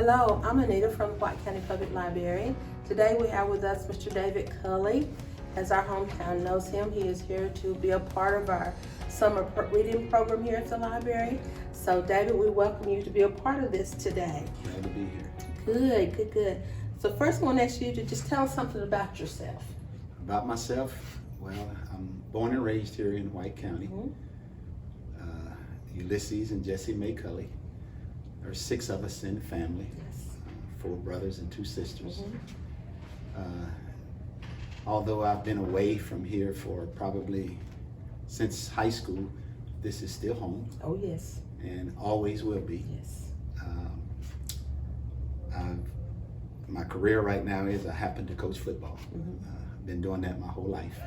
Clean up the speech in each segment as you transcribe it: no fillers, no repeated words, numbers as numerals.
Hello, I'm Anita from the White County Public Library. Today we have with us Mr. David Culley. As our hometown knows him, he is here to be a part of our summer reading program here at the library. So David, we welcome you to be a part of this today. Glad to be here. Good. So first I want to ask you to just tell us something about yourself. About myself, well, I'm born and raised here in White County. Ulysses and Jessie Mae Culley. There are 6 of us in the family, Yes. 4 brothers and 2 sisters. Although I've been away from here for probably since high school, this is still home. Oh yes. And always will be. Yes. My career right now is I happen to coach football. I've been doing that my whole life.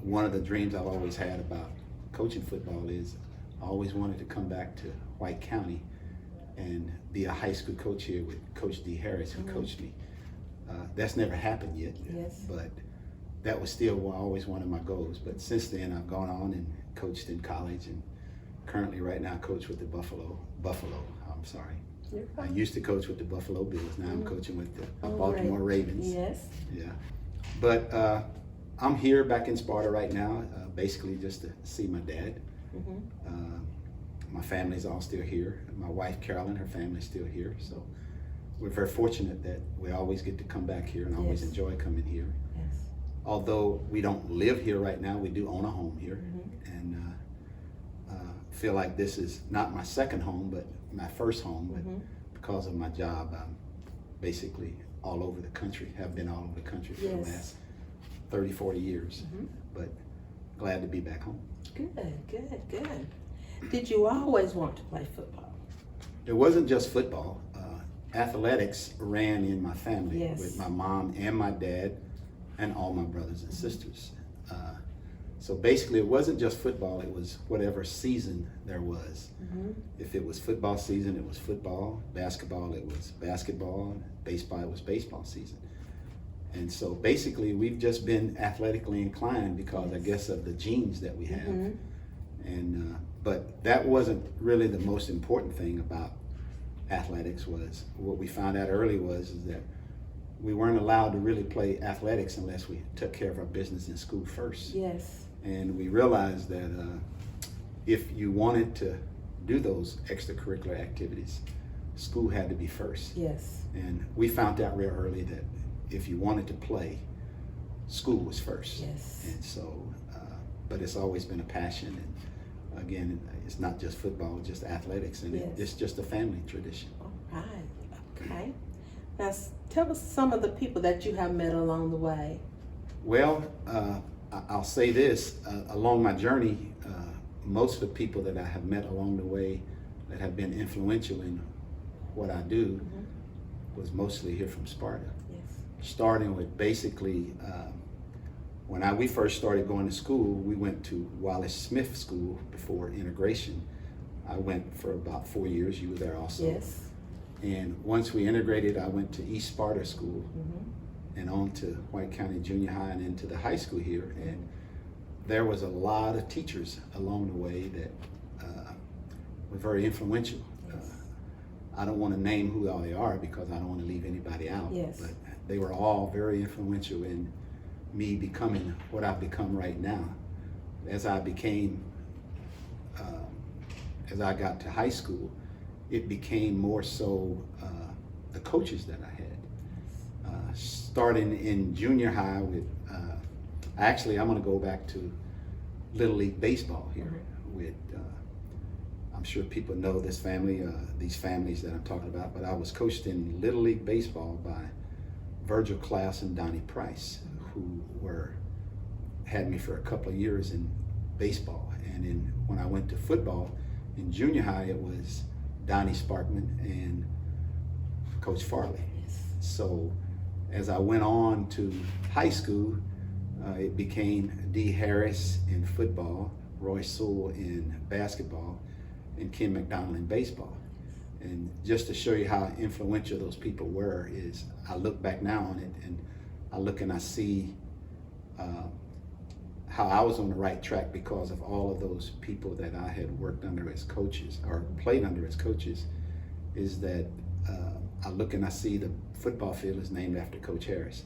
One of the dreams I've always had about coaching football is I always wanted to come back to White County and be a high school coach here with Coach D. Harris, who coached me. That's never happened yet, Yes. but that was still always one of my goals. But since then, I've gone on and coached in college, and currently right now I coach with the Buffalo, You're I fine. used to coach with the Buffalo Bills. Now I'm coaching with the Oh, Baltimore Ravens. Yes. Yeah. But I'm here back in Sparta right now, basically just to see my dad. My family's all still here. My wife, Carolyn, her family's still here. So we're very fortunate that we always get to come back here and always Yes. enjoy coming here. Yes. Although we don't live here right now, we do own a home here. And feel like this is not my second home, but my first home. But because of my job, I'm basically all over the country, have been all over the country for the Yes. last 30, 40 years. But glad to be back home. Good. Did you always want to play football? It wasn't just football. Athletics ran in my family Yes. with my mom and my dad and all my brothers and sisters. So basically it wasn't just football, it was whatever season there was. If it was football season, it was football. Basketball, it was basketball. Baseball, it was baseball season. And so basically we've just been athletically inclined because I guess of the genes that we have. And but that wasn't really the most important thing about athletics. Was what we found out early was that we weren't allowed to really play athletics unless we took care of our business in school first. Yes. And we realized that if you wanted to do those extracurricular activities, school had to be first. Yes. And we found out real early that if you wanted to play, school was first. Yes. And so, but it's always been a passion. And again, it's not just football, it's just athletics, and Yes. it's just a family tradition. All right. Okay. Now tell us some of the people that you have met along the way. Well, I'll say this, along my journey, most of the people that I have met along the way that have been influential in what I do was mostly here from Sparta. Yes. Starting with basically, when we first started going to school, we went to Wallace Smith School before integration. I went for about 4 years, you were there also. Yes. And once we integrated, I went to East Sparta School and on to White County Junior High and into the high school here. And there was a lot of teachers along the way that were very influential. I don't want to name who all they are because I don't want to leave anybody out. Yes. But they were all very influential in me becoming what I've become right now. As I became, as I got to high school, it became more so the coaches that I had. Starting in junior high with, actually I'm gonna go back to Little League Baseball here with, I'm sure people know this family, these families that I'm talking about, but I was coached in Little League Baseball by Virgil Klaus and Donnie Price, who had me for a couple of years in baseball. And when I went to football in junior high, it was Donnie Sparkman and Coach Farley. Yes. So as I went on to high school, it became D. Harris in football, Roy Sewell in basketball, and Ken McDonald in baseball. And just to show you how influential those people were is I look back now on it and I look and I see how I was on the right track because of all of those people that I had worked under as coaches or played under as coaches. is that I look and I see the football field is named after Coach Harris.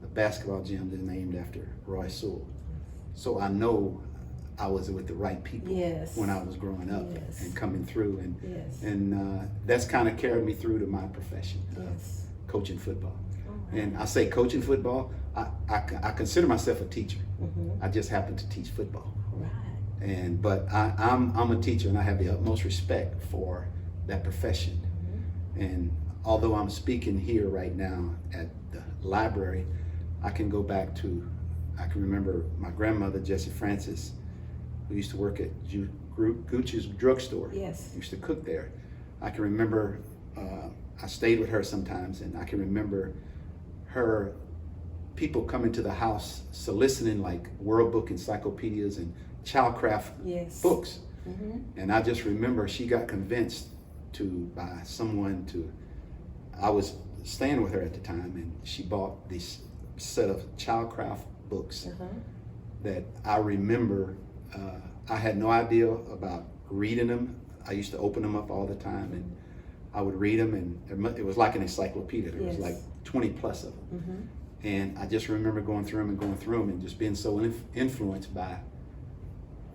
The basketball gym is named after Roy Sewell. So I know I was with the right people when I was growing up and coming through, and that's kind of carried me through to my profession, coaching football. And I say coaching football, I consider myself a teacher. I just happen to teach football. But I'm a teacher, and I have the utmost respect for that profession. And although I'm speaking here right now at the library, I can go back to, I can remember my grandmother, Jessie Francis, who used to work at Gucci's drugstore. Used to cook there. I can remember, I stayed with her sometimes, and I can remember her people coming to the house soliciting like World Book encyclopedias and childcraft books. And I just remember she got convinced by someone I was staying with her at the time, and she bought this set of childcraft books that I remember. I had no idea about reading them. I used to open them up all the time, and I would read them, and it was like an encyclopedia. There was like 20 plus of them. And I just remember going through them and just being so influenced by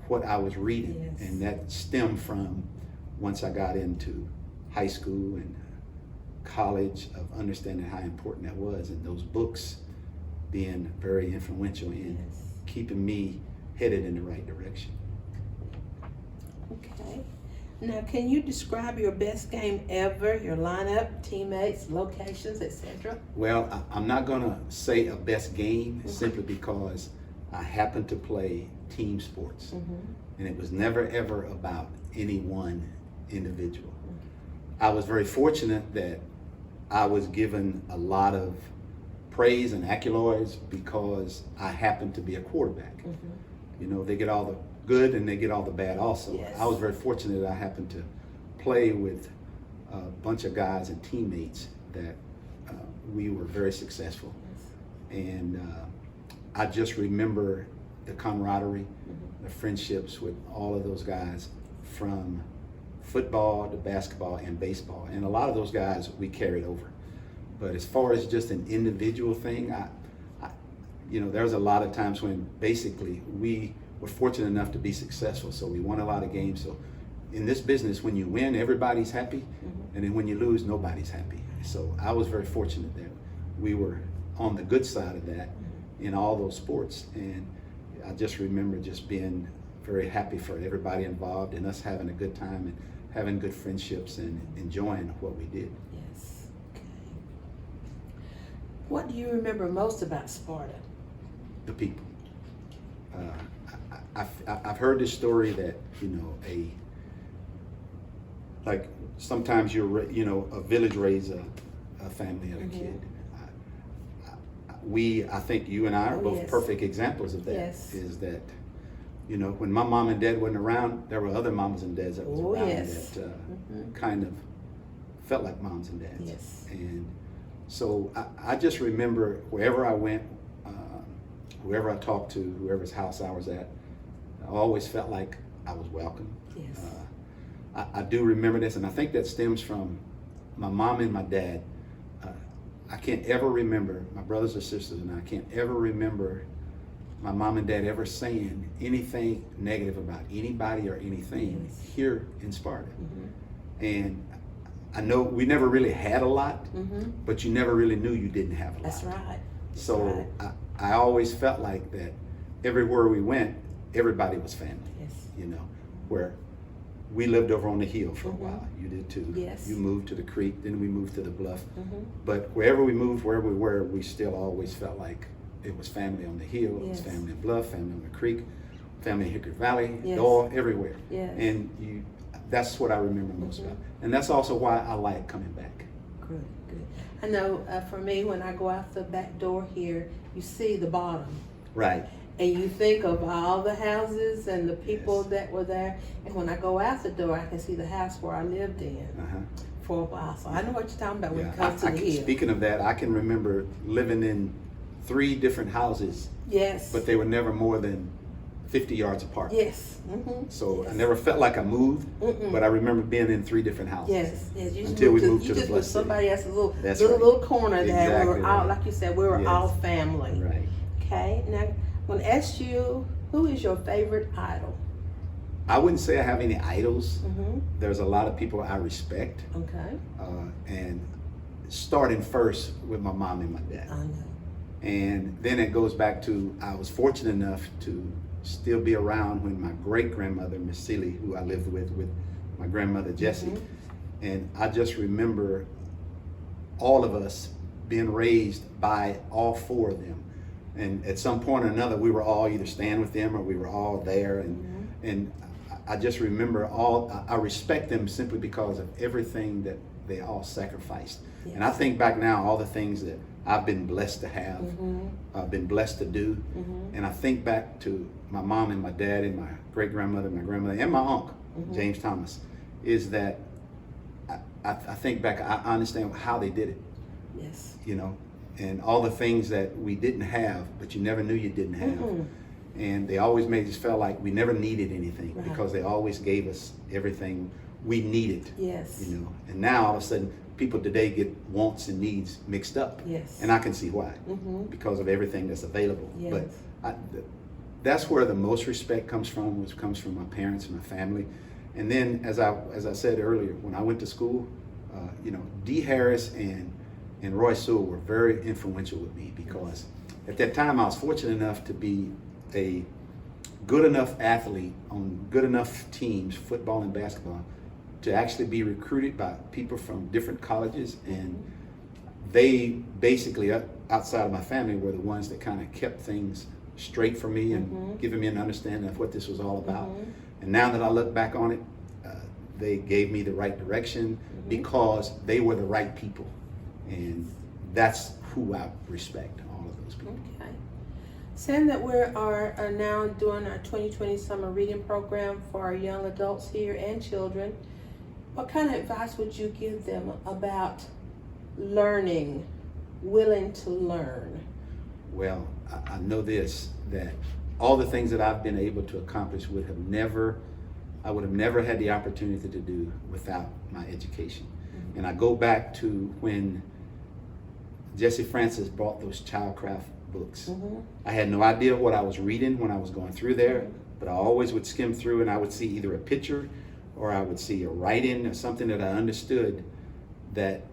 what I was reading. And that stemmed from once I got into high school and college, of understanding how important that was, and those books being very influential in keeping me headed in the right direction. Okay. Now, can you describe your best game ever, your lineup, teammates, locations, etc.? Well, I'm not going to say a best game simply because I happen to play team sports. And it was never ever about any one individual. I was very fortunate that I was given a lot of praise and accolades because I happened to be a quarterback. You know, they get all the good and they get all the bad also. I was very fortunate that I happened to play with a bunch of guys and teammates that we were very successful. And I just remember the camaraderie, the friendships with all of those guys, from football to basketball and baseball. And a lot of those guys we carried over. But as far as just an individual thing, there's a lot of times when basically we were fortunate enough to be successful. So we won a lot of games. So in this business, when you win, everybody's happy. And then when you lose, nobody's happy. So I was very fortunate that we were on the good side of that in all those sports. And I just remember just being very happy for everybody involved and us having a good time and having good friendships and enjoying what we did. Okay. What do you remember most about Sparta? The people. I've heard this story that, like sometimes a village raise a family or a kid. I think you and I are both perfect examples of that. Is that, when my mom and dad wasn't around, there were other moms and dads that was around that kind of felt like moms and dads. And so I just remember wherever I went, whoever I talked to, whoever's house I was at, I always felt like I was welcome. I do remember this, and I think that stems from my mom and my dad. I can't ever remember, my brothers or sisters and I can't ever remember my mom and dad ever saying anything negative about anybody or anything here in Sparta. And I know we never really had a lot, but you never really knew you didn't have a lot. That's right. So I always felt like that everywhere we went, everybody was family. Where we lived over on the hill for a while. You did too. You moved to the creek, then we moved to the bluff. But wherever we moved, wherever we were, we still always felt like it was family on the hill, it was family in Bluff, family on the creek, family in Hickory Valley, all everywhere. And that's what I remember most about. And that's also why I like coming back. Good. I know for me, when I go out the back door here, you see the bottom. Right. And you think of all the houses and the people that were there. And when I go out the door, I can see the house where I lived in for a while. So I know what you're talking about when it comes to the hill. Speaking of that, I can remember living in 3 different houses. But they were never more than 50 yards apart. Yes. So Yes. I never felt like I moved, but I remember being in 3 different houses. Yes. You Until we moved to you the just Blessed was somebody else's little That's little right. corner there. We were Exactly all, right. like you said, we were Yes. all family. Right. Okay. Now, I'm gonna ask you, who is your favorite idol? I wouldn't say I have any idols. Mm-hmm. There's a lot of people I respect. Okay. And starting first with my mom and my dad. I know. And then it goes back to, I was fortunate enough to still be around when my great grandmother, Miss Seeley, who I lived with my grandmother Jessie. And I just remember all of us being raised by all 4 of them. And at some point or another, we were all either staying with them or we were all there. And I just remember I respect them simply because of everything that they all sacrificed. Yes. And I think back now, all the things that I've been blessed to have, I've been blessed to do. And I think back to my mom and my dad and my great grandmother, my grandmother, and my uncle, James Thomas, is that I think back, I understand how they did it. Yes. You know, and all the things that we didn't have, but you never knew you didn't have. And they always made us feel like we never needed anything because they always gave us everything we needed. Yes. You know, and now all of a sudden people today get wants and needs mixed up. Yes. And I can see why, because of everything that's available. Yes. But that's where the most respect comes from, which comes from my parents and my family. And then, as I said earlier, when I went to school, you know, D. Harris and Roy Sewell were very influential with me because at that time I was fortunate enough to be a good enough athlete on good enough teams, football and basketball, to actually be recruited by people from different colleges. And they basically, outside of my family, were the ones that kind of kept things straight for me and giving me an understanding of what this was all about. And now that I look back on it, they gave me the right direction because they were the right people. And that's who I respect, all of those people. Okay. Saying that we are now doing our 2020 summer reading program for our young adults here and children, what kind of advice would you give them about learning, willing to learn? Well, I know this, that all the things that I've been able to accomplish I would have never had the opportunity to do without my education. And I go back to when Jesse Francis brought those childcraft books. I had no idea what I was reading when I was going through there, but I always would skim through and I would see either a picture or I would see a writing or something that I understood that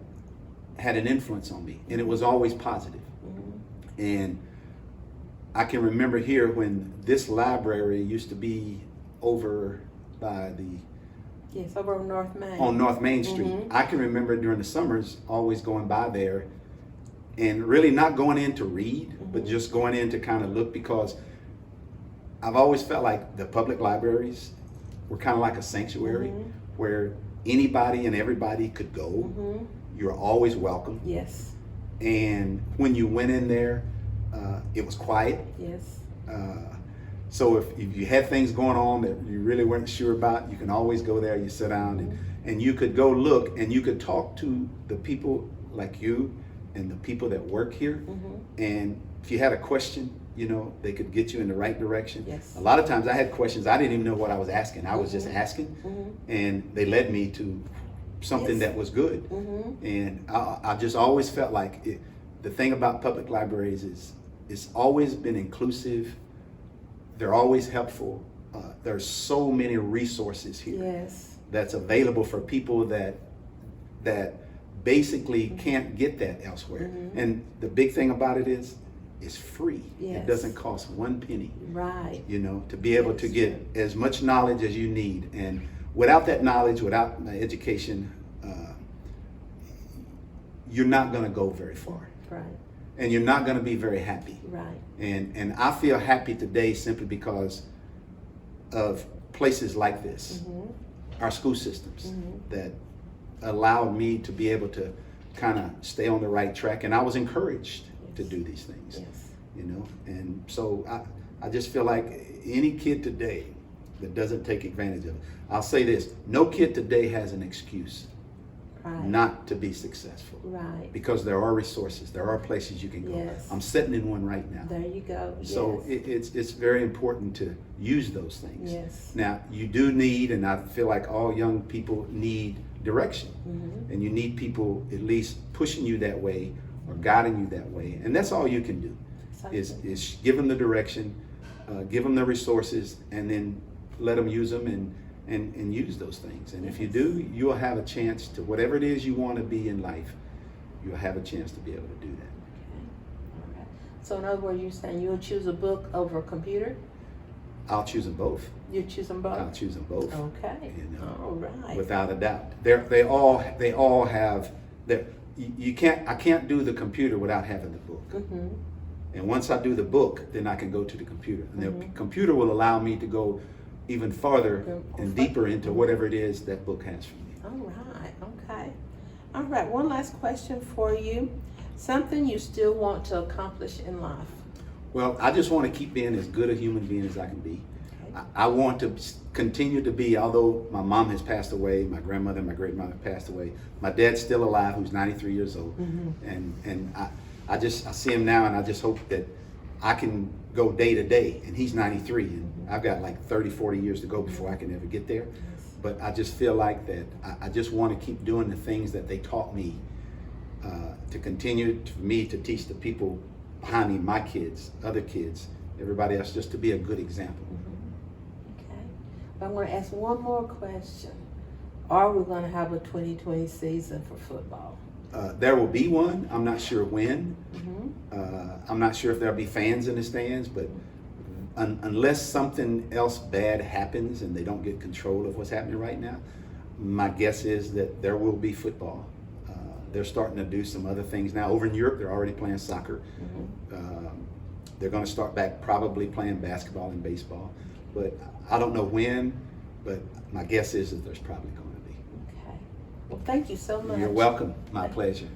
had an influence on me, and it was always positive. And I can remember here when this library used to be over by over on North Main. On North Main Street. I can remember during the summers always going by there and really not going in to read, but just going in to kind of look, because I've always felt like the public libraries were kind of like a sanctuary where anybody and everybody could go. You're always welcome. Yes. And when you went in there, it was quiet. Yes. So if you had things going on that you really weren't sure about, you can always go there, you sit down and you could go look and you could talk to the people like you and the people that work here. And if you had a question, you know, they could get you in the right direction. Yes. A lot of times I had questions, I didn't even know what I was asking. I was just asking, and they led me to something that was good. And I just always felt like the thing about public libraries is it's always been inclusive. They're always helpful. There's so many resources here. Yes. That's available for people that basically can't get that elsewhere. And the big thing about it is it's free. Yes. It doesn't cost 1 penny. Right. You know, to be able to get as much knowledge as you need. And without that knowledge, without the education, you're not going to go very far. Right. And you're not going to be very happy. Right. And I feel happy today simply because of places like this, our school systems that allowed me to be able to kind of stay on the right track. And I was encouraged to do these things, you know. And so I just feel like any kid today that doesn't take advantage of it, I'll say this, no kid today has an excuse Right. not to be successful. Right. Because there are resources, there are places you can go. Yes. I'm sitting in one right now. There you go. So yes. it's very important to use those things. Yes. Now, you do need, and I feel like all young people need direction. Mm-hmm. And you need people at least pushing you that way or guiding you that way. And that's all you can do, is give them the direction, give them the resources, and then let them use them and use those things. And if you do, you'll have a chance to, whatever it is you want to be in life, you'll have a chance to be able to do that. Okay. All right. So in other words, you're saying you'll choose a book over a computer? I'll choose them both. You choose them both? I'll choose them both. Okay. You know, all right. without a doubt. They all have I can't do the computer without having the book. Mm-hmm. And once I do the book, then I can go to the computer. And the computer will allow me to go even farther and deeper into whatever it is that book has for me. All right, okay. All right, one last question for you. Something you still want to accomplish in life? Well, I just want to keep being as good a human being as I can be. Okay. I want to continue to be, although my mom has passed away, my grandmother and my great mother passed away, my dad's still alive, who's 93 years old. And I see him now, and I just hope that I can go day to day, and he's 93, and I've got like 30, 40 years to go before I can ever get there. But I just feel like that I just want to keep doing the things that they taught me, to continue for me to teach the people behind me, my kids, other kids, everybody else, just to be a good example. Okay. I'm going to ask one more question. Are we going to have a 2020 season for football? There will be one. I'm not sure when. I'm not sure if there'll be fans in the stands, but unless something else bad happens and they don't get control of what's happening right now, my guess is that there will be football. They're starting to do some other things now. Over in Europe, they're already playing soccer. They're going to start back probably playing basketball and baseball. But I don't know when, but my guess is that there's probably going to be. Okay. Well, thank you so much. You're welcome. My pleasure.